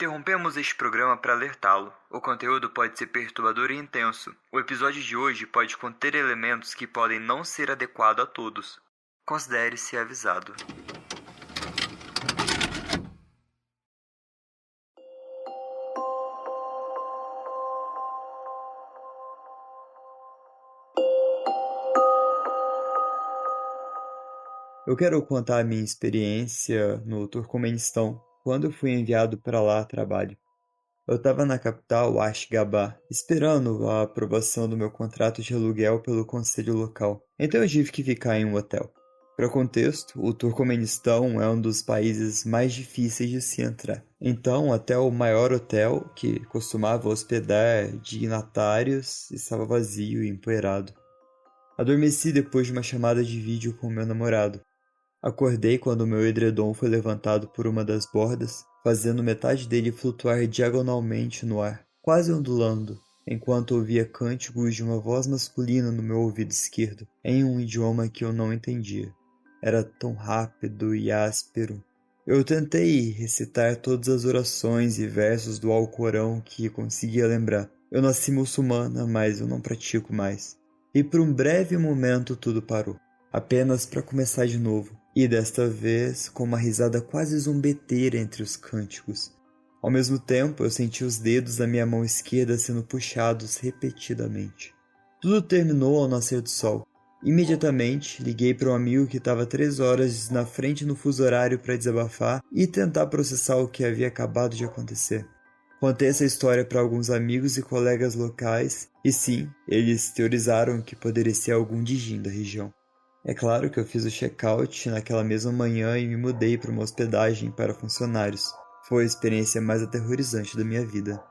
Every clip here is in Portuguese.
Interrompemos este programa para alertá-lo. O conteúdo pode ser perturbador e intenso. O episódio de hoje pode conter elementos que podem não ser adequados a todos. Considere-se avisado. Eu quero contar a minha experiência no Turcomenistão, quando eu fui enviado para lá a trabalho. Eu estava na capital, Ashgabat, esperando a aprovação do meu contrato de aluguel pelo conselho local. Então eu tive que ficar em um hotel. Para contexto, o Turcomenistão é um dos países mais difíceis de se entrar. Então, até o maior hotel, que costumava hospedar dignatários, estava vazio e empoeirado. Adormeci depois de uma chamada de vídeo com meu namorado. Acordei quando meu edredom foi levantado por uma das bordas, fazendo metade dele flutuar diagonalmente no ar, quase ondulando, enquanto ouvia cânticos de uma voz masculina no meu ouvido esquerdo, em um idioma que eu não entendia. Era tão rápido e áspero. Eu tentei recitar todas as orações e versos do Alcorão que conseguia lembrar. Eu nasci muçulmana, mas eu não pratico mais. E por um breve momento tudo parou, apenas para começar de novo. E desta vez com uma risada quase zombeteira entre os cânticos. Ao mesmo tempo, eu senti os dedos da minha mão esquerda sendo puxados repetidamente. Tudo terminou ao nascer do sol. Imediatamente, liguei para um amigo que estava 3 horas na frente no fuso horário para desabafar e tentar processar o que havia acabado de acontecer. Contei essa história para alguns amigos e colegas locais, e sim, eles teorizaram que poderia ser algum djinn da região. É claro que eu fiz o check-out naquela mesma manhã e me mudei para uma hospedagem para funcionários. Foi a experiência mais aterrorizante da minha vida.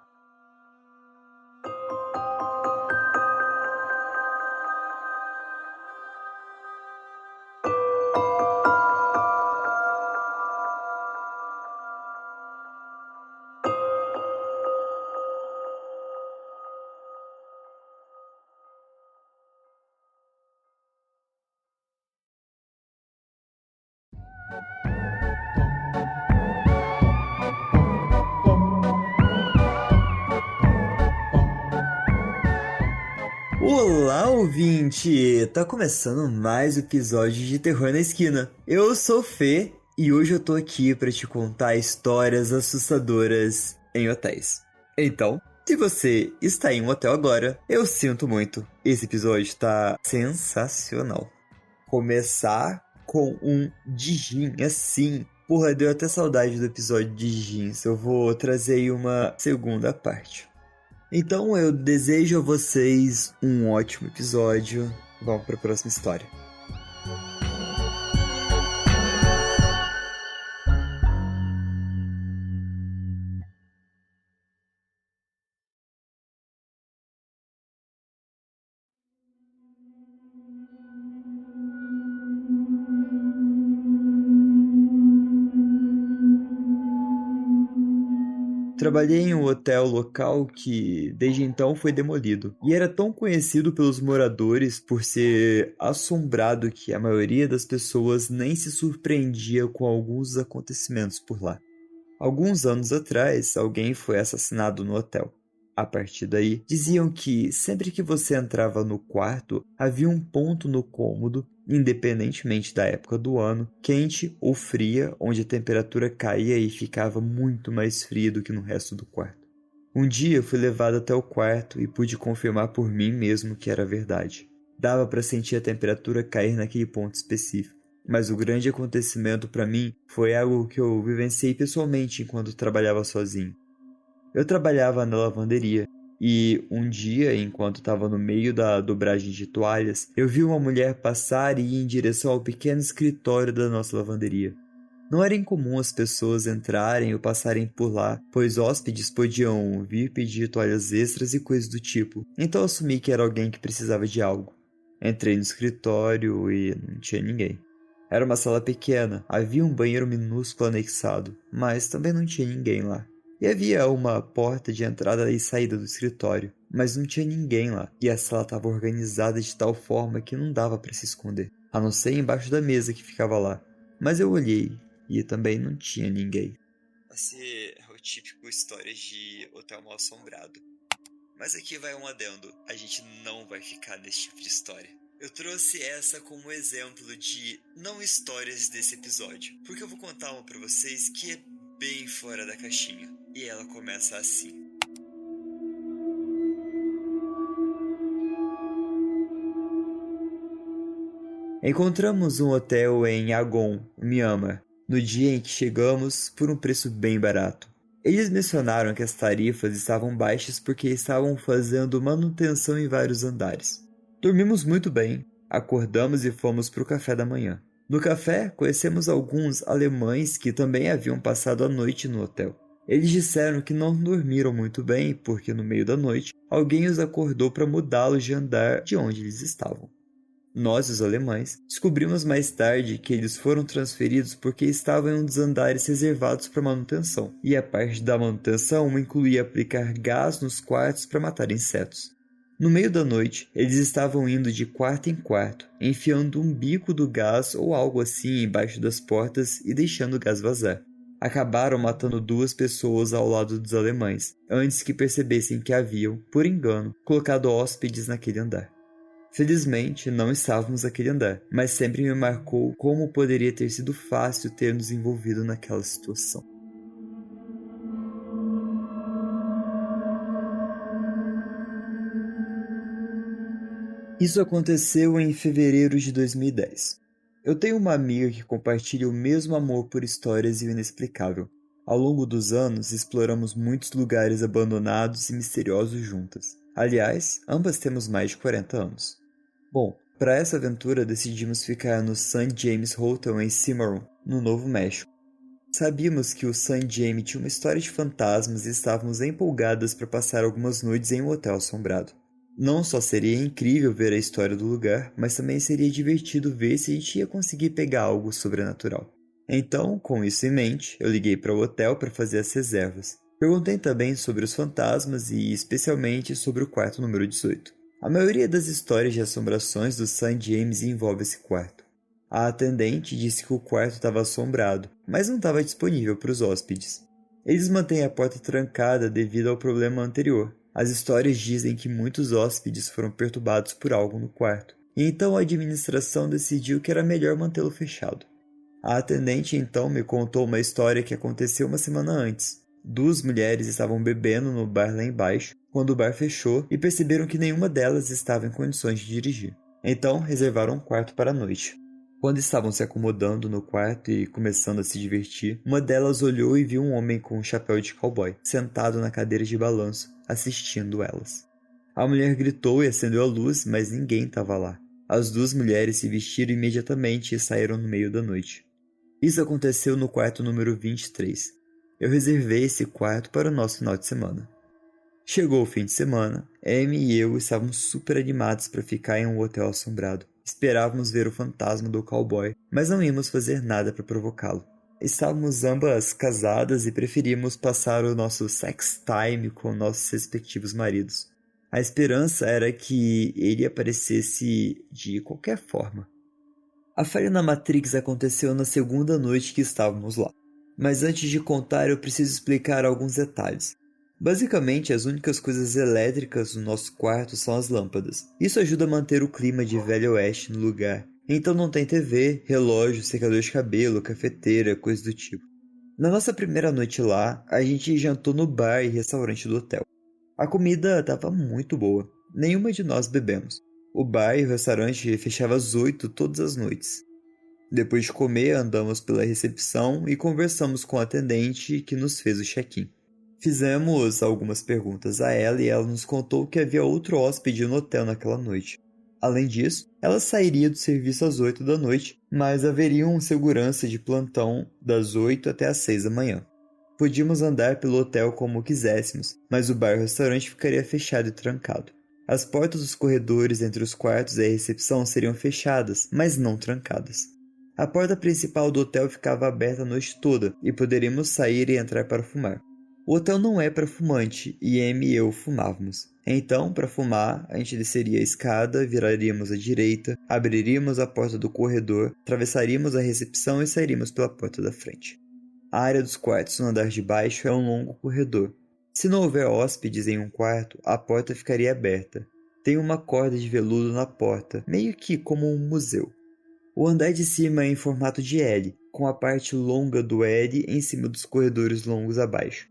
Olá, ouvinte! Tá começando mais um episódio de Terror na Esquina. Eu sou o Fê e hoje eu tô aqui pra te contar histórias assustadoras em hotéis. Então, se você está em um hotel agora, eu sinto muito. Esse episódio tá sensacional. Começar com um djinn, assim. Porra, deu até saudade do episódio de djinns. Eu vou trazer aí uma segunda parte. Então eu desejo a vocês um ótimo episódio. Vamos para a próxima história. Trabalhei em um hotel local que desde então foi demolido, e era tão conhecido pelos moradores por ser assombrado que a maioria das pessoas nem se surpreendia com alguns acontecimentos por lá. Alguns anos atrás, alguém foi assassinado no hotel. A partir daí, diziam que sempre que você entrava no quarto, havia um ponto no cômodo, independentemente da época do ano, quente ou fria, onde a temperatura caía e ficava muito mais fria do que no resto do quarto. Um dia fui levado até o quarto e pude confirmar por mim mesmo que era verdade. Dava para sentir a temperatura cair naquele ponto específico. Mas o grande acontecimento para mim foi algo que eu vivenciei pessoalmente enquanto trabalhava sozinho. Eu trabalhava na lavanderia e um dia, enquanto estava no meio da dobragem de toalhas, eu vi uma mulher passar e ir em direção ao pequeno escritório da nossa lavanderia. Não era incomum as pessoas entrarem ou passarem por lá, pois hóspedes podiam vir pedir toalhas extras e coisas do tipo, então assumi que era alguém que precisava de algo. Entrei no escritório e não tinha ninguém. Era uma sala pequena, havia um banheiro minúsculo anexado, mas também não tinha ninguém lá. E havia uma porta de entrada e saída do escritório, mas não tinha ninguém lá, e a sala estava organizada de tal forma que não dava para se esconder, a não ser embaixo da mesa que ficava lá. Mas eu olhei, e também não tinha ninguém. Você típico histórias de hotel mal assombrado. Mas aqui vai um adendo, a gente não vai ficar nesse tipo de história. Eu trouxe essa como exemplo de não histórias desse episódio, porque eu vou contar uma pra vocês que é bem fora da caixinha. E ela começa assim. Encontramos um hotel em Yangon, Myanmar, no dia em que chegamos por um preço bem barato. Eles mencionaram que as tarifas estavam baixas porque estavam fazendo manutenção em vários andares. Dormimos muito bem, acordamos e fomos para o café da manhã. No café, conhecemos alguns alemães que também haviam passado a noite no hotel. Eles disseram que não dormiram muito bem porque no meio da noite alguém os acordou para mudá-los de andar de onde eles estavam. Nós, os alemães, descobrimos mais tarde que eles foram transferidos porque estavam em um dos andares reservados para manutenção, e a parte da manutenção incluía aplicar gás nos quartos para matar insetos. No meio da noite, eles estavam indo de quarto em quarto, enfiando um bico do gás ou algo assim embaixo das portas e deixando o gás vazar. Acabaram matando 2 pessoas ao lado dos alemães, antes que percebessem que haviam, por engano, colocado hóspedes naquele andar. Felizmente, não estávamos naquele andar, mas sempre me marcou como poderia ter sido fácil ter nos envolvido naquela situação. Isso aconteceu em fevereiro de 2010. Eu tenho uma amiga que compartilha o mesmo amor por histórias e o inexplicável. Ao longo dos anos, exploramos muitos lugares abandonados e misteriosos juntas. Aliás, ambas temos mais de 40 anos. Bom, para essa aventura decidimos ficar no St. James Hotel em Cimarron, no Novo México. Sabíamos que o St. James tinha uma história de fantasmas e estávamos empolgadas para passar algumas noites em um hotel assombrado. Não só seria incrível ver a história do lugar, mas também seria divertido ver se a gente ia conseguir pegar algo sobrenatural. Então, com isso em mente, eu liguei para o hotel para fazer as reservas. Perguntei também sobre os fantasmas e especialmente sobre o quarto número 18. A maioria das histórias de assombrações do St. James envolve esse quarto. A atendente disse que o quarto estava assombrado, mas não estava disponível para os hóspedes. Eles mantêm a porta trancada devido ao problema anterior. As histórias dizem que muitos hóspedes foram perturbados por algo no quarto, e então a administração decidiu que era melhor mantê-lo fechado. A atendente então me contou uma história que aconteceu uma semana antes. 2 mulheres estavam bebendo no bar lá embaixo, quando o bar fechou e perceberam que nenhuma delas estava em condições de dirigir. Então reservaram um quarto para a noite. Quando estavam se acomodando no quarto e começando a se divertir, uma delas olhou e viu um homem com um chapéu de cowboy, sentado na cadeira de balanço, assistindo elas. A mulher gritou e acendeu a luz, mas ninguém estava lá. As 2 mulheres se vestiram imediatamente e saíram no meio da noite. Isso aconteceu no quarto número 23. Eu reservei esse quarto para o nosso final de semana. Chegou o fim de semana, Amy e eu estávamos super animados para ficar em um hotel assombrado. Esperávamos ver o fantasma do cowboy, mas não íamos fazer nada para provocá-lo. Estávamos ambas casadas e preferíamos passar o nosso sex time com nossos respectivos maridos. A esperança era que ele aparecesse de qualquer forma. A falha na Matrix aconteceu na segunda noite que estávamos lá. Mas antes de contar, eu preciso explicar alguns detalhes. Basicamente, as únicas coisas elétricas no nosso quarto são as lâmpadas. Isso ajuda a manter o clima de Velho Oeste no lugar. Então não tem TV, relógio, secador de cabelo, cafeteira, coisa do tipo. Na nossa primeira noite lá, a gente jantou no bar e restaurante do hotel. A comida estava muito boa. Nenhuma de nós bebemos. O bar e o restaurante fechavam às 8 todas as noites. Depois de comer, andamos pela recepção e conversamos com a atendente que nos fez o check-in. Fizemos algumas perguntas a ela e ela nos contou que havia outro hóspede no hotel naquela noite. Além disso, ela sairia do serviço às 8 da noite, mas haveria um segurança de plantão das 8 até às 6 da manhã. Podíamos andar pelo hotel como quiséssemos, mas o bar e o restaurante ficaria fechado e trancado. As portas dos corredores entre os quartos e a recepção seriam fechadas, mas não trancadas. A porta principal do hotel ficava aberta a noite toda e poderíamos sair e entrar para fumar. O hotel não é para fumante e Amy e eu fumávamos. Então, para fumar, a gente desceria a escada, viraríamos à direita, abriríamos a porta do corredor, atravessaríamos a recepção e sairíamos pela porta da frente. A área dos quartos no andar de baixo é um longo corredor. Se não houver hóspedes em um quarto, a porta ficaria aberta. Tem uma corda de veludo na porta, meio que como um museu. O andar de cima é em formato de L, com a parte longa do L em cima dos corredores longos abaixo.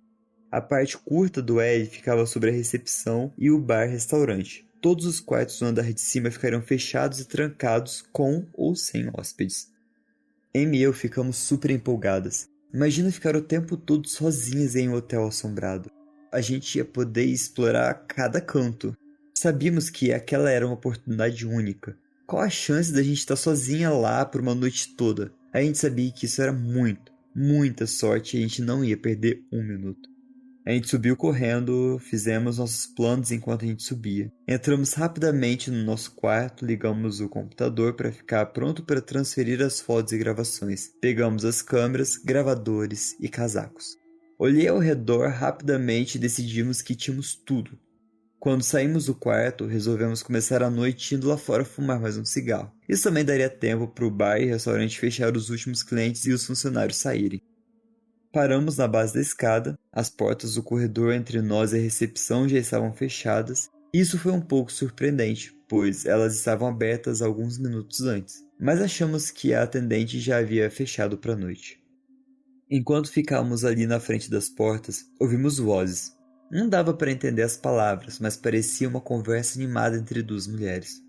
A parte curta do L ficava sobre a recepção e o bar-restaurante. Todos os quartos do andar de cima ficariam fechados e trancados com ou sem hóspedes. Amy e eu ficamos super empolgadas. Imagina ficar o tempo todo sozinhas em um hotel assombrado. A gente ia poder explorar cada canto. Sabíamos que aquela era uma oportunidade única. Qual a chance da gente estar sozinha lá por uma noite toda? A gente sabia que isso era muita sorte e a gente não ia perder um minuto. A gente subiu correndo, fizemos nossos planos enquanto a gente subia. Entramos rapidamente no nosso quarto, ligamos o computador para ficar pronto para transferir as fotos e gravações. Pegamos as câmeras, gravadores e casacos. Olhei ao redor rapidamente e decidimos que tínhamos tudo. Quando saímos do quarto, resolvemos começar a noite indo lá fora fumar mais um cigarro. Isso também daria tempo para o bar e restaurante fechar os últimos clientes e os funcionários saírem. Paramos na base da escada, as portas do corredor entre nós e a recepção já estavam fechadas. Isso foi um pouco surpreendente, pois elas estavam abertas alguns minutos antes, mas achamos que a atendente já havia fechado para a noite. Enquanto ficávamos ali na frente das portas, ouvimos vozes. Não dava para entender as palavras, mas parecia uma conversa animada entre duas mulheres.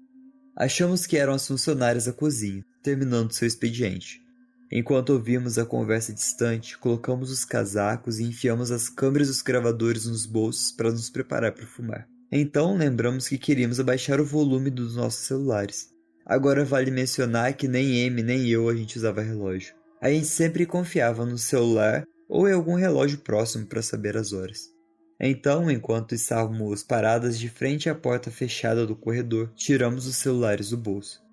Achamos que eram as funcionárias da cozinha, terminando seu expediente. Enquanto ouvíamos a conversa distante, colocamos os casacos e enfiamos as câmeras e os gravadores nos bolsos para nos preparar para fumar. Então lembramos que queríamos abaixar o volume dos nossos celulares. Agora vale mencionar que nem Amy nem eu a gente usava relógio. A gente sempre confiava no celular ou em algum relógio próximo para saber as horas. Então, enquanto estávamos paradas de frente à porta fechada do corredor, tiramos os celulares do bolso.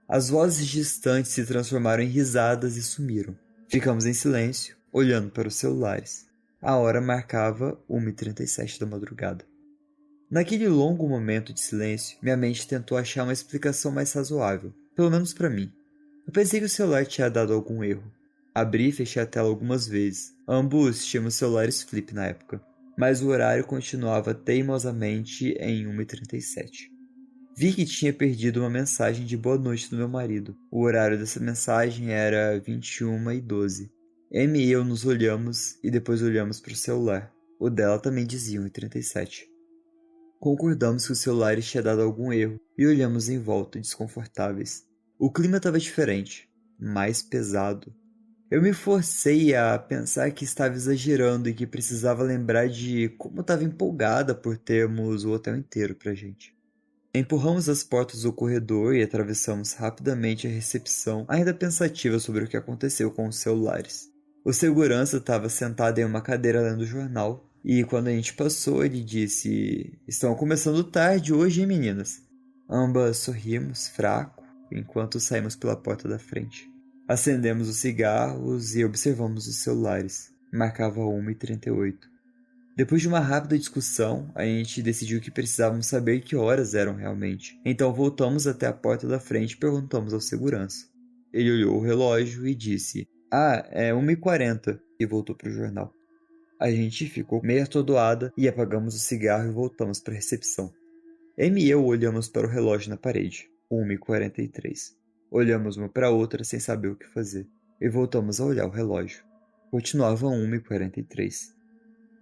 As vozes distantes se transformaram em risadas e sumiram. Ficamos em silêncio, olhando para os celulares. A hora marcava 1h37 da madrugada. Naquele longo momento de silêncio, minha mente tentou achar uma explicação mais razoável, pelo menos para mim. Eu pensei que o celular tinha dado algum erro. Abri e fechei a tela algumas vezes. Ambos tínhamos celulares flip na época, mas o horário continuava teimosamente em 1h37. Vi que tinha perdido uma mensagem de boa noite do meu marido. O horário dessa mensagem era 21h12. Amy e eu nos olhamos e depois olhamos para o celular. O dela também dizia 1h37. Concordamos que o celular tinha dado algum erro e olhamos em volta, desconfortáveis. O clima estava diferente, mais pesado. Eu me forcei a pensar que estava exagerando e que precisava lembrar de como estava empolgada por termos o hotel inteiro pra gente. Empurramos as portas do corredor e atravessamos rapidamente a recepção, ainda pensativa sobre o que aconteceu com os celulares. O segurança estava sentado em uma cadeira lendo o jornal, e quando a gente passou, ele disse: "Estão começando tarde hoje, hein, meninas?" Ambas sorrimos, fraco, enquanto saímos pela porta da frente. Acendemos os cigarros e observamos os celulares. Marcava 1h38. Depois de uma rápida discussão, a gente decidiu que precisávamos saber que horas eram realmente. Então voltamos até a porta da frente e perguntamos ao segurança. Ele olhou o relógio e disse: "Ah, é 1h40", e voltou para o jornal. A gente ficou meio atordoada e apagamos o cigarro e voltamos para a recepção. Amy e eu olhamos para o relógio na parede. 1h43. Olhamos uma para a outra sem saber o que fazer. E voltamos a olhar o relógio. Continuava 1h43.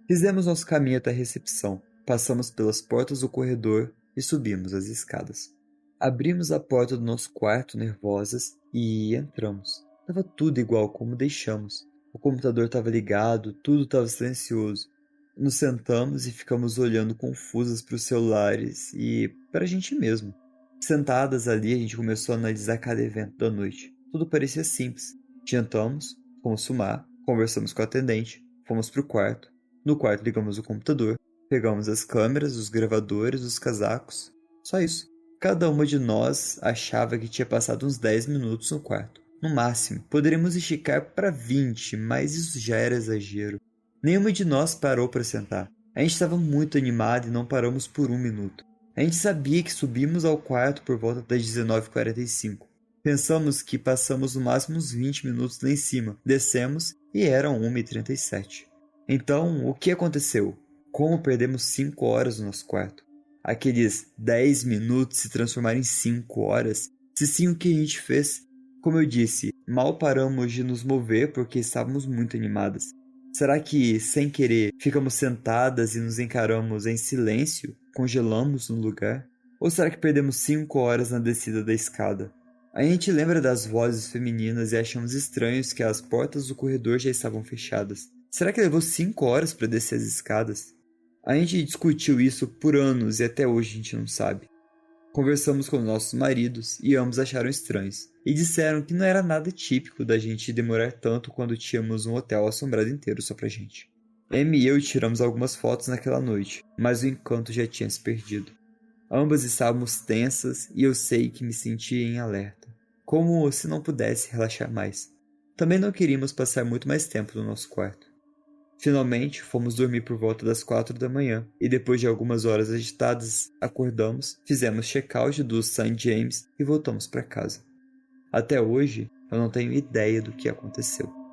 Fizemos nosso caminho até a recepção, passamos pelas portas do corredor e subimos as escadas. Abrimos a porta do nosso quarto nervosas e entramos. Estava tudo igual como deixamos. O computador estava ligado, tudo estava silencioso. Nos sentamos e ficamos olhando confusas para os celulares e para a gente mesmo. Sentadas ali, a gente começou a analisar cada evento da noite. Tudo parecia simples. Jantamos, fomos fumar, conversamos com a atendente, fomos para o quarto. No quarto ligamos o computador, pegamos as câmeras, os gravadores, os casacos. Só isso. Cada uma de nós achava que tinha passado uns 10 minutos no quarto. No máximo. Poderíamos esticar para 20, mas isso já era exagero. Nenhuma de nós parou para sentar. A gente estava muito animado e não paramos por um minuto. A gente sabia que subimos ao quarto por volta das 19h45. Pensamos que passamos no máximo uns 20 minutos lá em cima. Descemos e eram 1h37. Então, o que aconteceu? Como perdemos 5 horas no nosso quarto? Aqueles 10 minutos se transformaram em 5 horas? Se sim, o que a gente fez? Como eu disse, mal paramos de nos mover porque estávamos muito animadas. Será que, sem querer, ficamos sentadas e nos encaramos em silêncio? Congelamos no lugar? Ou será que perdemos 5 horas na descida da escada? A gente lembra das vozes femininas e achamos estranhos que as portas do corredor já estavam fechadas. Será que levou 5 horas para descer as escadas? A gente discutiu isso por anos e até hoje a gente não sabe. Conversamos com nossos maridos e ambos acharam estranhos. E disseram que não era nada típico da gente demorar tanto quando tínhamos um hotel assombrado inteiro só pra gente. Amy e eu tiramos algumas fotos naquela noite, mas o encanto já tinha se perdido. Ambas estávamos tensas e eu sei que me sentia em alerta, como se não pudesse relaxar mais. Também não queríamos passar muito mais tempo no nosso quarto. Finalmente, fomos dormir por volta das 4 da manhã e depois de algumas horas agitadas, acordamos, fizemos check-out do St. James e voltamos para casa. Até hoje, eu não tenho ideia do que aconteceu.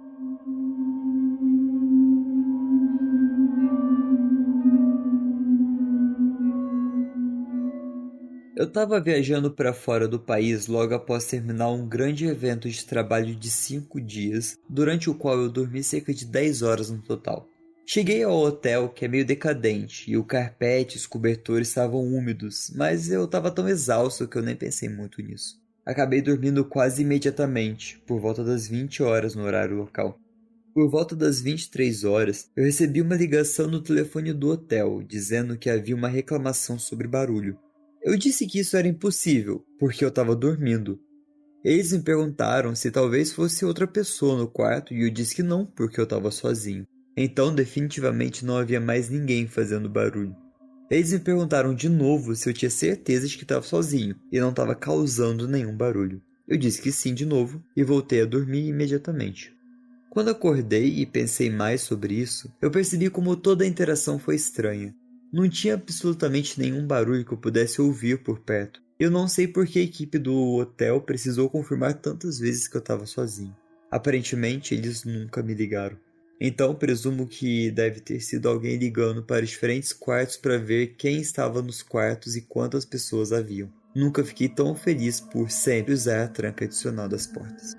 Eu estava viajando para fora do país logo após terminar um grande evento de trabalho de 5 dias, durante o qual eu dormi cerca de 10 horas no total. Cheguei ao hotel, que é meio decadente, e o carpete e os cobertores estavam úmidos, mas eu estava tão exausto que eu nem pensei muito nisso. Acabei dormindo quase imediatamente, por volta das 20 horas no horário local. Por volta das 23 horas, eu recebi uma ligação no telefone do hotel, dizendo que havia uma reclamação sobre barulho. Eu disse que isso era impossível, porque eu estava dormindo. Eles me perguntaram se talvez fosse outra pessoa no quarto e eu disse que não, porque eu estava sozinho. Então definitivamente não havia mais ninguém fazendo barulho. Eles me perguntaram de novo se eu tinha certeza de que estava sozinho e não estava causando nenhum barulho. Eu disse que sim de novo e voltei a dormir imediatamente. Quando acordei e pensei mais sobre isso, eu percebi como toda a interação foi estranha. Não tinha absolutamente nenhum barulho que eu pudesse ouvir por perto. Eu não sei por que a equipe do hotel precisou confirmar tantas vezes que eu estava sozinho. Aparentemente, eles nunca me ligaram. Então, presumo que deve ter sido alguém ligando para diferentes quartos para ver quem estava nos quartos e quantas pessoas haviam. Nunca fiquei tão feliz por sempre usar a tranca adicional das portas.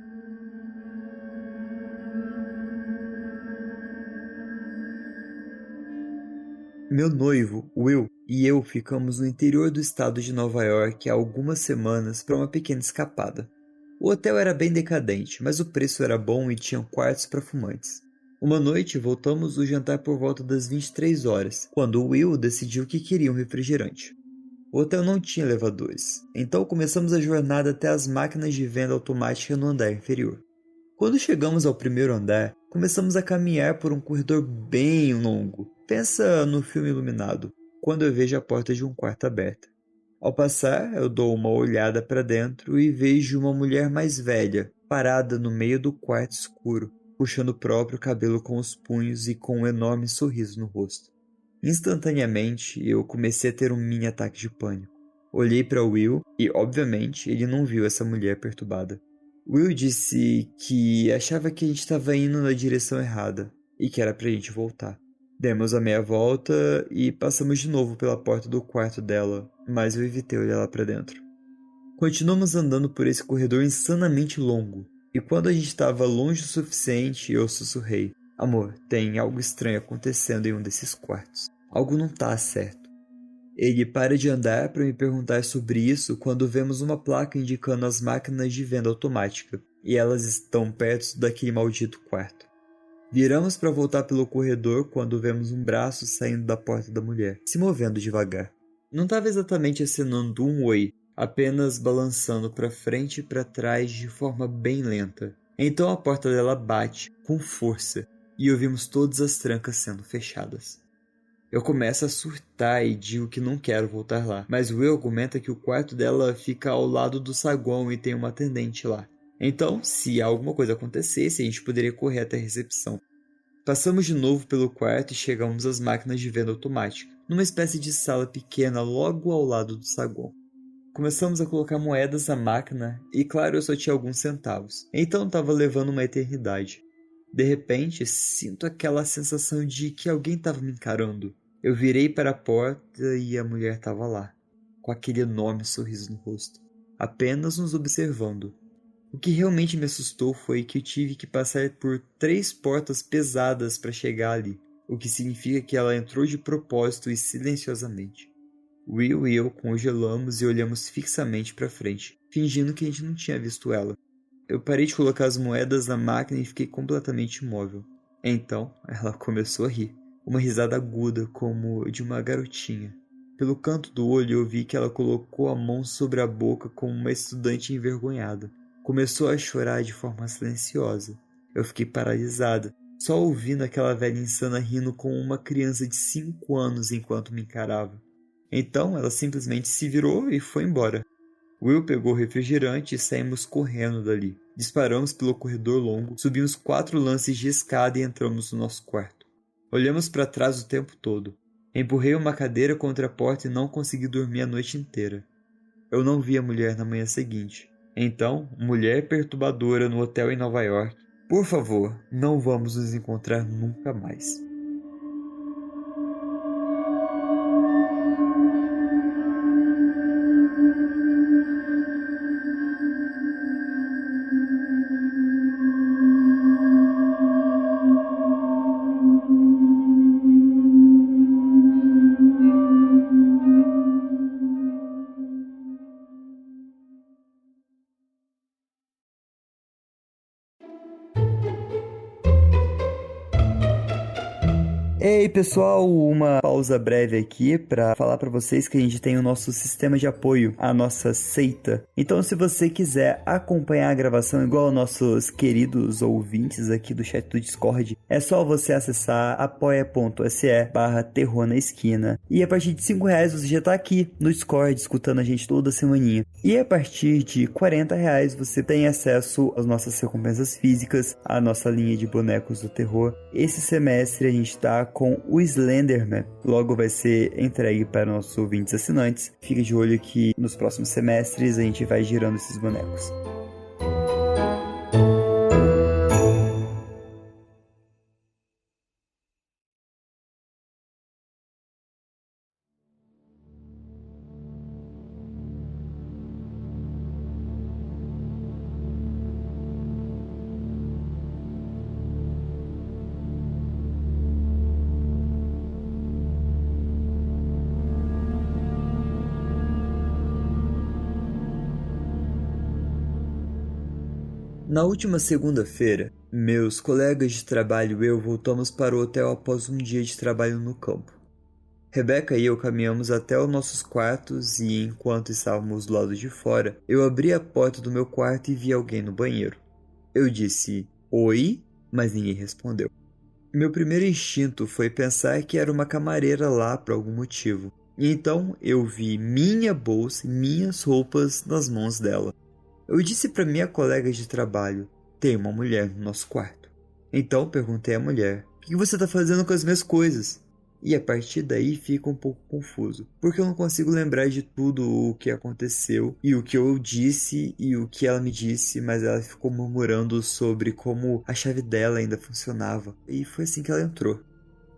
Meu noivo, Will, e eu ficamos no interior do estado de Nova York há algumas semanas para uma pequena escapada. O hotel era bem decadente, mas o preço era bom e tinha quartos para fumantes. Uma noite voltamos do jantar por volta das 23 horas, quando Will decidiu que queria um refrigerante. O hotel não tinha elevadores, então começamos a jornada até as máquinas de venda automática no andar inferior. Quando chegamos ao primeiro andar, começamos a caminhar por um corredor bem longo. Pensa no filme Iluminado, quando eu vejo a porta de um quarto aberta. Ao passar, eu dou uma olhada para dentro e vejo uma mulher mais velha, parada no meio do quarto escuro, puxando o próprio cabelo com os punhos e com um enorme sorriso no rosto. Instantaneamente, eu comecei a ter um mini ataque de pânico. Olhei para Will e, obviamente, ele não viu essa mulher perturbada. Will disse que achava que a gente estava indo na direção errada e que era pra gente voltar. Demos a meia volta e passamos de novo pela porta do quarto dela, mas eu evitei olhar lá pra dentro. Continuamos andando por esse corredor insanamente longo, e quando a gente estava longe o suficiente, eu sussurrei: "Amor, tem algo estranho acontecendo em um desses quartos. Algo não tá certo." Ele para de andar para me perguntar sobre isso quando vemos uma placa indicando as máquinas de venda automática, e elas estão perto daquele maldito quarto. Viramos para voltar pelo corredor quando vemos um braço saindo da porta da mulher, se movendo devagar. Não estava exatamente acenando um oi, apenas balançando para frente e para trás de forma bem lenta. Então a porta dela bate, com força, e ouvimos todas as trancas sendo fechadas. Eu começo a surtar e digo que não quero voltar lá, mas Will argumenta que o quarto dela fica ao lado do saguão e tem uma atendente lá. Então, se alguma coisa acontecesse, a gente poderia correr até a recepção. Passamos de novo pelo quarto e chegamos às máquinas de venda automática, numa espécie de sala pequena logo ao lado do saguão. Começamos a colocar moedas na máquina e, claro, eu só tinha alguns centavos, então estava levando uma eternidade. De repente, sinto aquela sensação de que alguém estava me encarando. Eu virei para a porta e a mulher estava lá, com aquele enorme sorriso no rosto, apenas nos observando. O que realmente me assustou foi que eu tive que passar por 3 portas pesadas para chegar ali, o que significa que ela entrou de propósito e silenciosamente. Will e eu congelamos e olhamos fixamente para frente, fingindo que a gente não tinha visto ela. Eu parei de colocar as moedas na máquina e fiquei completamente imóvel. Então, ela começou a rir, uma risada aguda como de uma garotinha. Pelo canto do olho eu vi que ela colocou a mão sobre a boca como uma estudante envergonhada. Começou a chorar de forma silenciosa. Eu fiquei paralisada, só ouvindo aquela velha insana rindo como uma criança de 5 anos enquanto me encarava. Então ela simplesmente se virou e foi embora. Will pegou o refrigerante e saímos correndo dali. Disparamos pelo corredor longo, subimos 4 lances de escada e entramos no nosso quarto. Olhamos para trás o tempo todo. Empurrei uma cadeira contra a porta e não consegui dormir a noite inteira. Eu não vi a mulher na manhã seguinte. Então, mulher perturbadora no hotel em Nova York, por favor, não vamos nos encontrar nunca mais. Ei pessoal, uma pausa breve aqui para falar para vocês que a gente tem o nosso sistema de apoio, a nossa seita. Então se você quiser acompanhar a gravação igual nossos queridos ouvintes aqui do chat do Discord, é só você acessar apoia.se/terror na esquina. E a partir de R$5 você já tá aqui no Discord escutando a gente toda semaninha. E a partir de R$40 você tem acesso às nossas recompensas físicas, à nossa linha de bonecos do terror. Esse semestre a gente tá com o Slenderman. Logo vai ser entregue para nossos ouvintes assinantes. Fica de olho que nos próximos semestres a gente vai girando esses bonecos. Na última segunda-feira, meus colegas de trabalho e eu voltamos para o hotel após um dia de trabalho no campo. Rebecca e eu caminhamos até os nossos quartos e, enquanto estávamos do lado de fora, eu abri a porta do meu quarto e vi alguém no banheiro. Eu disse, oi, mas ninguém respondeu. Meu primeiro instinto foi pensar que era uma camareira lá por algum motivo. E então eu vi minha bolsa e minhas roupas nas mãos dela. Eu disse para minha colega de trabalho, tem uma mulher no nosso quarto. Então perguntei à mulher, o que você está fazendo com as minhas coisas? E a partir daí fica um pouco confuso, porque eu não consigo lembrar de tudo o que aconteceu e o que eu disse e o que ela me disse, mas ela ficou murmurando sobre como a chave dela ainda funcionava. E foi assim que ela entrou.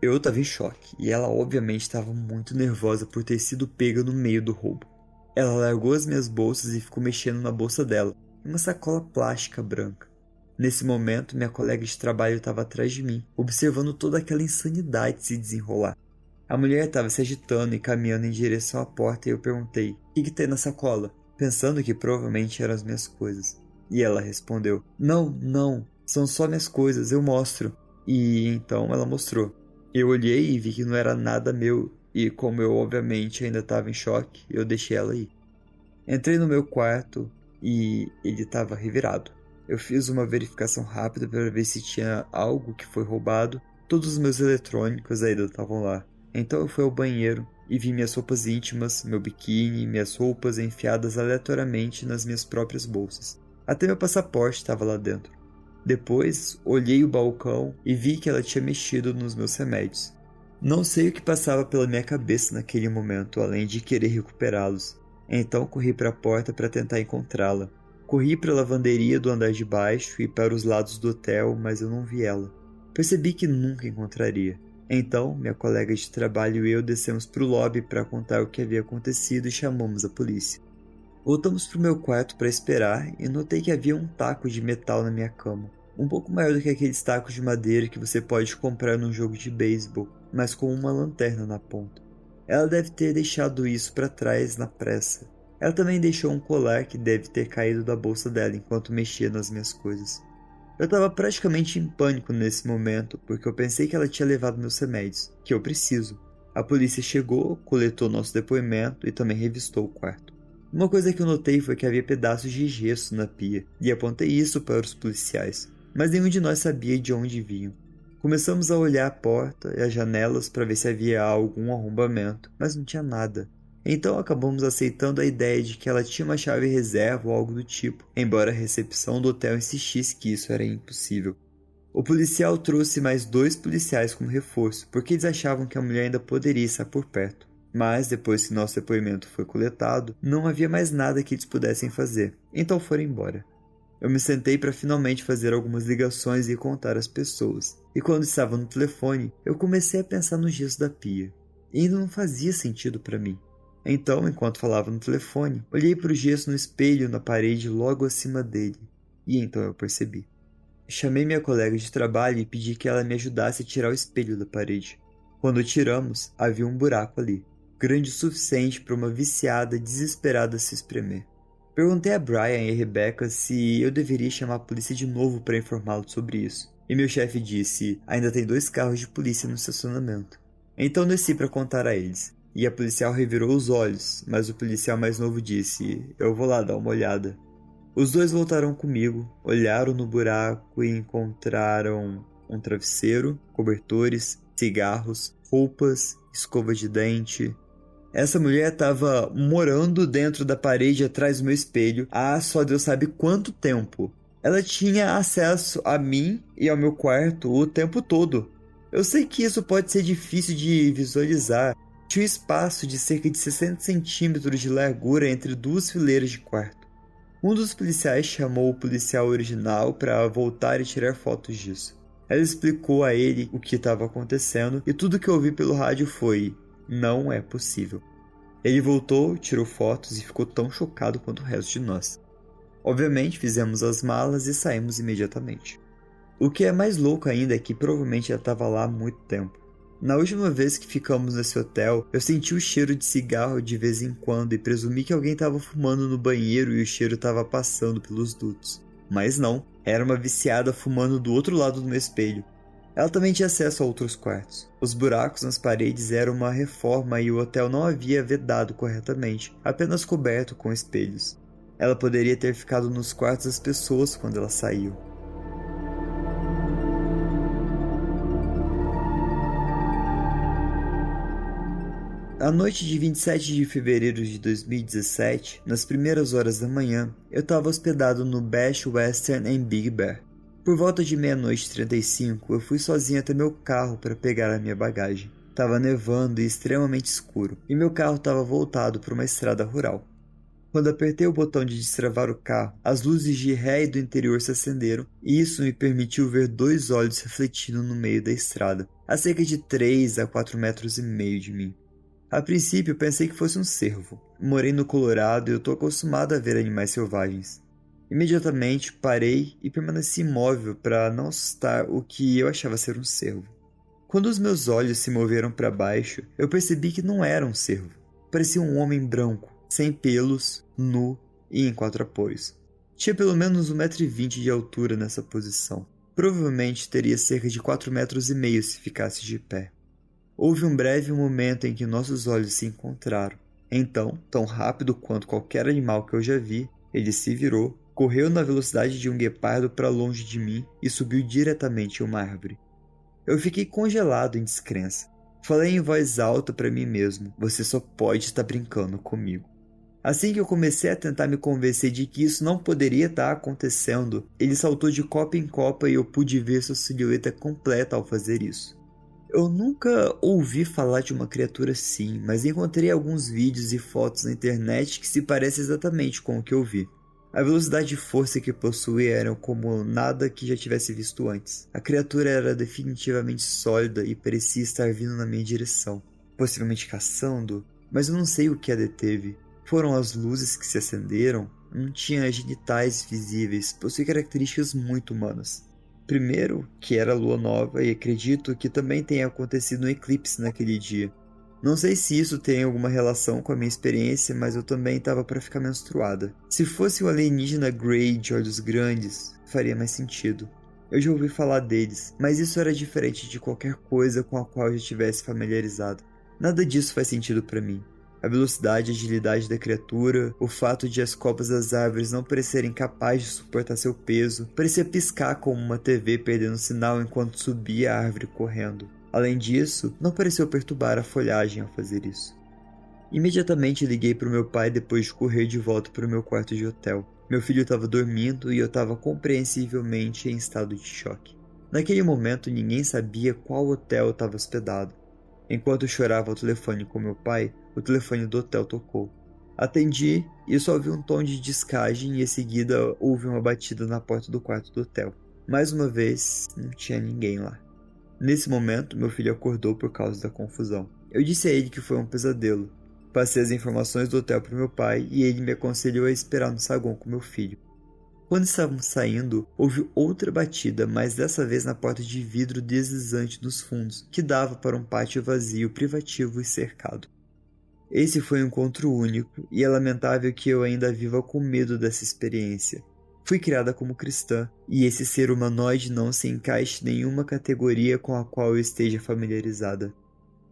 Eu estava em choque e ela obviamente estava muito nervosa por ter sido pega no meio do roubo. Ela largou as minhas bolsas e ficou mexendo na bolsa dela, em uma sacola plástica branca. Nesse momento, minha colega de trabalho estava atrás de mim, observando toda aquela insanidade se desenrolar. A mulher estava se agitando e caminhando em direção à porta e eu perguntei, o que tem na sacola? Pensando que provavelmente eram as minhas coisas. E ela respondeu, não, são só minhas coisas, eu mostro. E então ela mostrou. Eu olhei e vi que não era nada meu. E como eu obviamente ainda estava em choque, eu deixei ela ir. Entrei no meu quarto e ele estava revirado. Eu fiz uma verificação rápida para ver se tinha algo que foi roubado. Todos os meus eletrônicos ainda estavam lá. Então eu fui ao banheiro e vi minhas roupas íntimas, meu biquíni, minhas roupas enfiadas aleatoriamente nas minhas próprias bolsas. Até meu passaporte estava lá dentro. Depois, olhei o balcão e vi que ela tinha mexido nos meus remédios. Não sei o que passava pela minha cabeça naquele momento, além de querer recuperá-los. Então corri para a porta para tentar encontrá-la. Corri para a lavanderia do andar de baixo e para os lados do hotel, mas eu não vi ela. Percebi que nunca encontraria. Então, minha colega de trabalho e eu descemos para o lobby para contar o que havia acontecido e chamamos a polícia. Voltamos para o meu quarto para esperar e notei que havia um taco de metal na minha cama. Um pouco maior do que aqueles tacos de madeira que você pode comprar num jogo de beisebol, mas com uma lanterna na ponta. Ela deve ter deixado isso para trás na pressa. Ela também deixou um colar que deve ter caído da bolsa dela enquanto mexia nas minhas coisas. Eu estava praticamente em pânico nesse momento, porque eu pensei que ela tinha levado meus remédios, que eu preciso. A polícia chegou, coletou nosso depoimento e também revistou o quarto. Uma coisa que eu notei foi que havia pedaços de gesso na pia, e apontei isso para os policiais, mas nenhum de nós sabia de onde vinham. Começamos a olhar a porta e as janelas para ver se havia algum arrombamento, mas não tinha nada. Então acabamos aceitando a ideia de que ela tinha uma chave reserva ou algo do tipo, embora a recepção do hotel insistisse que isso era impossível. O policial trouxe mais 2 policiais como reforço, porque eles achavam que a mulher ainda poderia estar por perto. Mas depois que nosso depoimento foi coletado, não havia mais nada que eles pudessem fazer, então foram embora. Eu me sentei para finalmente fazer algumas ligações e contar às pessoas. E quando estava no telefone, eu comecei a pensar no gesso da pia. E ainda não fazia sentido para mim. Então, enquanto falava no telefone, olhei para o gesso no espelho na parede logo acima dele. E então eu percebi. Chamei minha colega de trabalho e pedi que ela me ajudasse a tirar o espelho da parede. Quando tiramos, havia um buraco ali, grande o suficiente para uma viciada desesperada se espremer. Perguntei a Brian e a Rebecca se eu deveria chamar a polícia de novo para informá-los sobre isso. E meu chefe disse, ainda tem 2 carros de polícia no estacionamento. Então desci para contar a eles. E a policial revirou os olhos, mas o policial mais novo disse, eu vou lá dar uma olhada. Os 2 voltaram comigo, olharam no buraco e encontraram um travesseiro, cobertores, cigarros, roupas, escova de dente. Essa mulher estava morando dentro da parede atrás do meu espelho há só Deus sabe quanto tempo. Ela tinha acesso a mim e ao meu quarto o tempo todo. Eu sei que isso pode ser difícil de visualizar. Tinha um espaço de cerca de 60 centímetros de largura entre 2 fileiras de quarto. Um dos policiais chamou o policial original para voltar e tirar fotos disso. Ela explicou a ele o que estava acontecendo e tudo que eu ouvi pelo rádio foi: não é possível. Ele voltou, tirou fotos e ficou tão chocado quanto o resto de nós. Obviamente fizemos as malas e saímos imediatamente. O que é mais louco ainda é que provavelmente ela estava lá há muito tempo. Na última vez que ficamos nesse hotel, eu senti o cheiro de cigarro de vez em quando e presumi que alguém estava fumando no banheiro e o cheiro estava passando pelos dutos. Mas não, era uma viciada fumando do outro lado do meu espelho. Ela também tinha acesso a outros quartos. Os buracos nas paredes eram uma reforma e o hotel não havia vedado corretamente, apenas coberto com espelhos. Ela poderia ter ficado nos quartos das pessoas quando ela saiu. À noite de 27 de fevereiro de 2017, nas primeiras horas da manhã, eu estava hospedado no Best Western em Big Bear. Por volta de 00:35, eu fui sozinho até meu carro para pegar a minha bagagem. Tava nevando e extremamente escuro, e meu carro estava voltado para uma estrada rural. Quando apertei o botão de destravar o carro, as luzes de ré e do interior se acenderam, e isso me permitiu ver 2 olhos refletindo no meio da estrada, a cerca de 3 a 4,5 metros de mim. A princípio pensei que fosse um cervo. Morei no Colorado e eu estou acostumado a ver animais selvagens. Imediatamente parei e permaneci imóvel para não assustar o que eu achava ser um cervo. Quando os meus olhos se moveram para baixo, eu percebi que não era um cervo. Parecia um homem branco, sem pelos, nu e em 4 apoios. Tinha pelo menos 1,20 m de altura nessa posição. Provavelmente teria cerca de 4,5 metros se ficasse de pé. Houve um breve momento em que nossos olhos se encontraram. Então, tão rápido quanto qualquer animal que eu já vi, ele se virou, correu na velocidade de um guepardo para longe de mim e subiu diretamente em uma árvore. Eu fiquei congelado em descrença. Falei em voz alta para mim mesmo: você só pode estar brincando comigo. Assim que eu comecei a tentar me convencer de que isso não poderia estar acontecendo, ele saltou de copa em copa e eu pude ver sua silhueta completa ao fazer isso. Eu nunca ouvi falar de uma criatura assim, mas encontrei alguns vídeos e fotos na internet que se parecem exatamente com o que eu vi. A velocidade e força que possuía eram como nada que já tivesse visto antes. A criatura era definitivamente sólida e parecia estar vindo na minha direção, possivelmente caçando, mas eu não sei o que a deteve. Foram as luzes que se acenderam? Não tinha genitais visíveis, possuía características muito humanas. Primeiro, que era lua nova e acredito que também tenha acontecido um eclipse naquele dia. Não sei se isso tem alguma relação com a minha experiência, mas eu também estava para ficar menstruada. Se fosse o alienígena Grey de olhos grandes, faria mais sentido. Eu já ouvi falar deles, mas isso era diferente de qualquer coisa com a qual eu já estivesse familiarizado. Nada disso faz sentido para mim. A velocidade e agilidade da criatura, o fato de as copas das árvores não parecerem capazes de suportar seu peso, parecia piscar como uma TV perdendo sinal enquanto subia a árvore correndo. Além disso, não pareceu perturbar a folhagem ao fazer isso. Imediatamente liguei para o meu pai depois de correr de volta para o meu quarto de hotel. Meu filho estava dormindo e eu estava compreensivelmente em estado de choque. Naquele momento ninguém sabia qual hotel eu estava hospedado. Enquanto eu chorava ao telefone com meu pai, o telefone do hotel tocou. Atendi e só ouvi um tom de descagem e em seguida houve uma batida na porta do quarto do hotel. Mais uma vez, não tinha ninguém lá. Nesse momento, meu filho acordou por causa da confusão. Eu disse a ele que foi um pesadelo. Passei as informações do hotel para meu pai e ele me aconselhou a esperar no saguão com meu filho. Quando estávamos saindo, houve outra batida, mas dessa vez na porta de vidro deslizante nos fundos, que dava para um pátio vazio, privativo e cercado. Esse foi um encontro único, e é lamentável que eu ainda viva com medo dessa experiência. Fui criada como cristã, e esse ser humanoide não se encaixa em nenhuma categoria com a qual eu esteja familiarizada.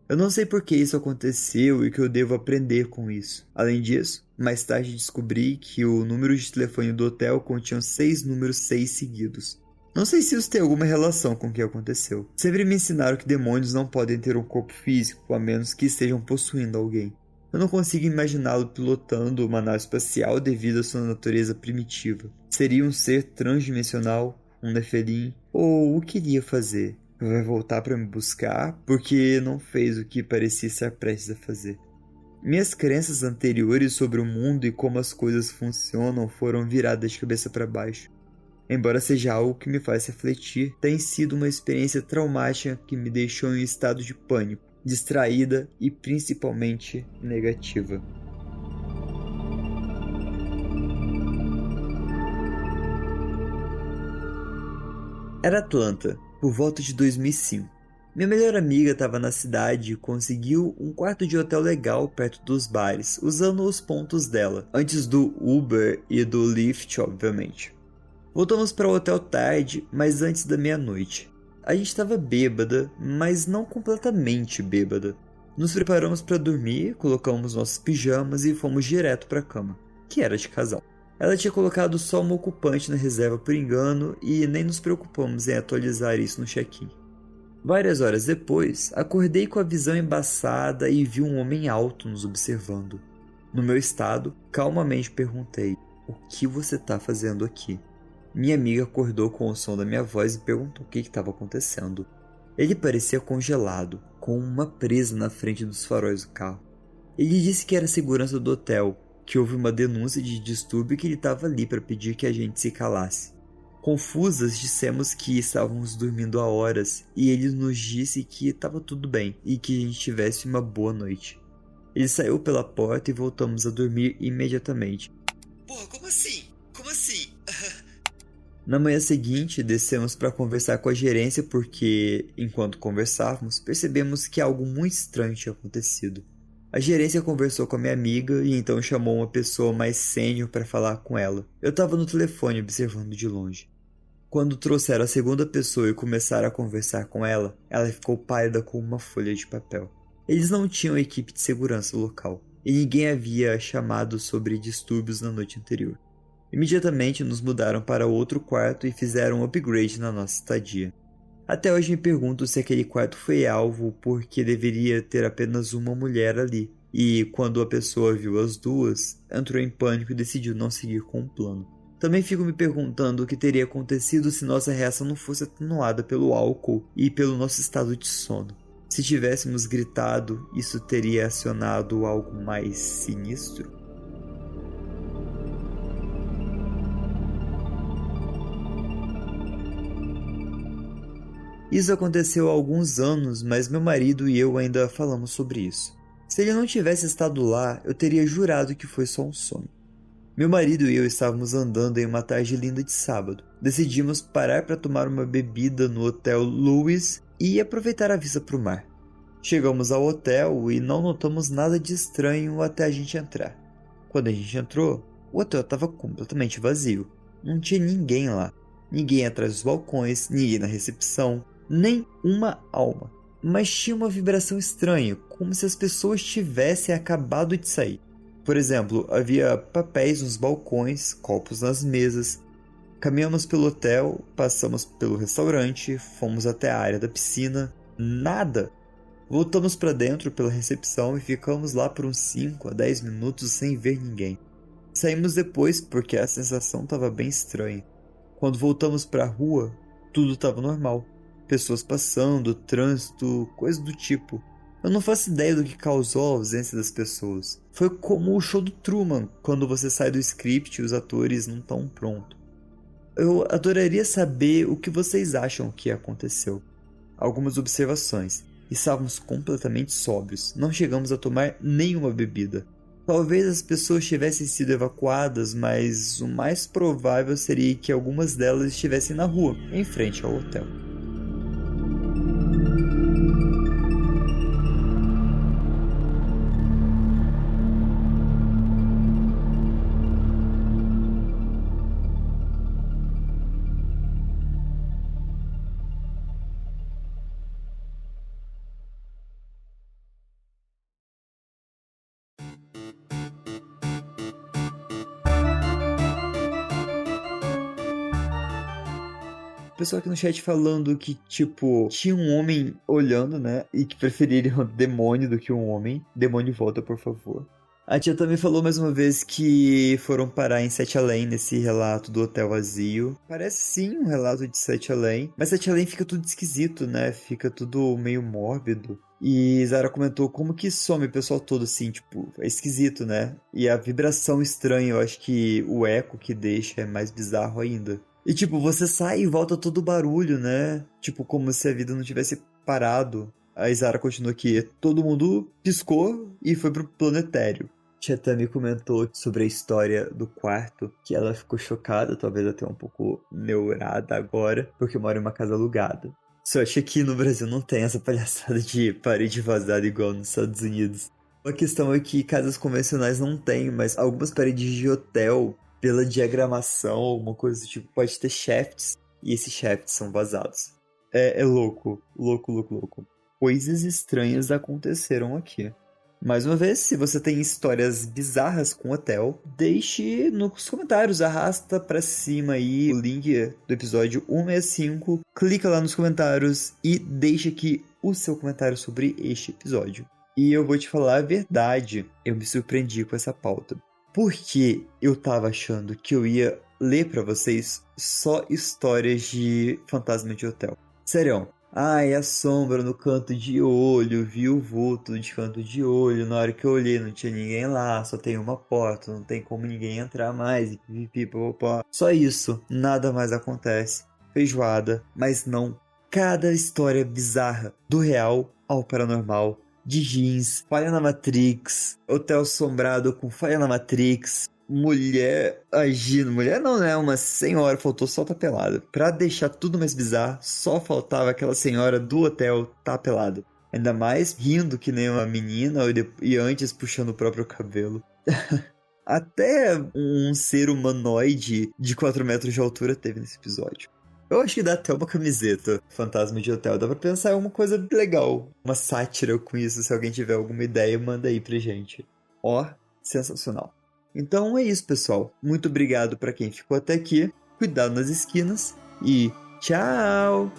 Eu não sei por que isso aconteceu e o que eu devo aprender com isso. Além disso, mais tarde descobri que o número de telefone do hotel continha 6 números 6 seguidos. Não sei se isso tem alguma relação com o que aconteceu. Sempre me ensinaram que demônios não podem ter um corpo físico, a menos que estejam possuindo alguém. Eu não consigo imaginá-lo pilotando uma nave espacial devido à sua natureza primitiva. Seria um ser transdimensional, um Nefelim, ou o que iria fazer? Vai voltar para me buscar porque não fez o que parecia estar prestes a fazer. Minhas crenças anteriores sobre o mundo e como as coisas funcionam foram viradas de cabeça para baixo. Embora seja algo que me faz refletir, tem sido uma experiência traumática que me deixou em estado de pânico, distraída e principalmente negativa. Era Atlanta, por volta de 2005. Minha melhor amiga estava na cidade e conseguiu um quarto de hotel legal perto dos bares, usando os pontos dela, antes do Uber e do Lyft, obviamente. Voltamos para o hotel tarde, mas antes da meia-noite. A gente estava bêbada, mas não completamente bêbada. Nos preparamos para dormir, colocamos nossos pijamas e fomos direto para a cama, que era de casal. Ela tinha colocado só uma ocupante na reserva por engano e nem nos preocupamos em atualizar isso no check-in. Várias horas depois, acordei com a visão embaçada e vi um homem alto nos observando. No meu estado, calmamente perguntei: "O que você está fazendo aqui?" Minha amiga acordou com o som da minha voz e perguntou o que estava acontecendo. Ele parecia congelado, com uma presa na frente dos faróis do carro. Ele disse que era a segurança do hotel, que houve uma denúncia de distúrbio e que ele estava ali para pedir que a gente se calasse. Confusas, dissemos que estávamos dormindo há horas e ele nos disse que estava tudo bem e que a gente tivesse uma boa noite. Ele saiu pela porta e voltamos a dormir imediatamente. Porra, como assim? Como assim? Na manhã seguinte, descemos para conversar com a gerência porque, enquanto conversávamos, percebemos que algo muito estranho tinha acontecido. A gerência conversou com a minha amiga e então chamou uma pessoa mais sênior para falar com ela. Eu estava no telefone observando de longe. Quando trouxeram a segunda pessoa e começaram a conversar com ela, ela ficou pálida como uma folha de papel. Eles não tinham equipe de segurança local e ninguém havia chamado sobre distúrbios na noite anterior. Imediatamente nos mudaram para outro quarto e fizeram um upgrade na nossa estadia. Até hoje me pergunto se aquele quarto foi alvo porque deveria ter apenas uma mulher ali. E quando a pessoa viu as duas, entrou em pânico e decidiu não seguir com o plano. Também fico me perguntando o que teria acontecido se nossa reação não fosse atenuada pelo álcool e pelo nosso estado de sono. Se tivéssemos gritado, isso teria acionado algo mais sinistro? Isso aconteceu há alguns anos, mas meu marido e eu ainda falamos sobre isso. Se ele não tivesse estado lá, eu teria jurado que foi só um sonho. Meu marido e eu estávamos andando em uma tarde linda de sábado. Decidimos parar para tomar uma bebida no Hotel Louis e aproveitar a vista para o mar. Chegamos ao hotel e não notamos nada de estranho até a gente entrar. Quando a gente entrou, o hotel estava completamente vazio. Não tinha ninguém lá. Ninguém atrás dos balcões, ninguém na recepção, nem uma alma. Mas tinha uma vibração estranha, como se as pessoas tivessem acabado de sair. Por exemplo, havia papéis nos balcões, copos nas mesas. Caminhamos pelo hotel, passamos pelo restaurante, fomos até a área da piscina. Nada! Voltamos para dentro pela recepção e ficamos lá por uns 5 a 10 minutos sem ver ninguém. Saímos depois porque a sensação estava bem estranha. Quando voltamos para a rua, tudo estava normal. Pessoas passando, trânsito, coisa do tipo. Eu não faço ideia do que causou a ausência das pessoas. Foi como o show do Truman, quando você sai do script e os atores não estão prontos. Eu adoraria saber o que vocês acham que aconteceu. Algumas observações. Estávamos completamente sóbrios. Não chegamos a tomar nenhuma bebida. Talvez as pessoas tivessem sido evacuadas, mas o mais provável seria que algumas delas estivessem na rua, em frente ao hotel. Pessoal aqui no chat falando que, tipo, tinha um homem olhando, né? E que preferiria um demônio do que um homem. Demônio, volta, por favor. A tia também falou mais uma vez que foram parar em Sete Além nesse relato do hotel vazio. Parece sim um relato de Sete Além, mas Sete Além fica tudo esquisito, né? Fica tudo meio mórbido. E Zara comentou como que some o pessoal todo assim, tipo, é esquisito, né? E a vibração estranha, eu acho que o eco que deixa é mais bizarro ainda. E tipo, você sai e volta todo o barulho, né? Tipo, como se a vida não tivesse parado. A Isara continua aqui. Todo mundo piscou e foi pro planetário. Tia Tami comentou sobre a história do quarto, que ela ficou chocada, talvez até um pouco neurada agora, porque mora em uma casa alugada. Só acho que aqui no Brasil não tem essa palhaçada de parede vazada igual nos Estados Unidos. A questão é que casas convencionais não tem, mas algumas paredes de hotel, pela diagramação, alguma coisa do tipo, pode ter shafts, e esses shafts são vazados. É louco, louco. Coisas estranhas aconteceram aqui. Mais uma vez, se você tem histórias bizarras com hotel, deixe nos comentários, arrasta pra cima aí o link do episódio 165, clica lá nos comentários e deixa aqui o seu comentário sobre este episódio. E eu vou te falar a verdade, eu me surpreendi com essa pauta. Porque eu tava achando que eu ia ler pra vocês só histórias de fantasma de hotel. Sério. Ai, a sombra no canto de olho, vi o vulto de canto de olho, na hora que eu olhei não tinha ninguém lá, só tem uma porta, não tem como ninguém entrar mais, e pipipipopó. Só isso, nada mais acontece. Feijoada, mas não. Cada história bizarra, do real ao paranormal, de jeans, falha na Matrix, hotel assombrado com falha na Matrix, mulher agindo, mulher não, né? Uma senhora, faltou só tá pelada. Pra deixar tudo mais bizarro, só faltava aquela senhora do hotel tá pelada. Ainda mais rindo que nem uma menina e antes puxando o próprio cabelo. Até um ser humanoide de 4 metros de altura teve nesse episódio. Eu acho que dá até uma camiseta fantasma de hotel. Dá pra pensar em uma coisa legal. Uma sátira com isso. Se alguém tiver alguma ideia, manda aí pra gente. Ó, sensacional. Então é isso, pessoal. Muito obrigado pra quem ficou até aqui. Cuidado nas esquinas. E tchau!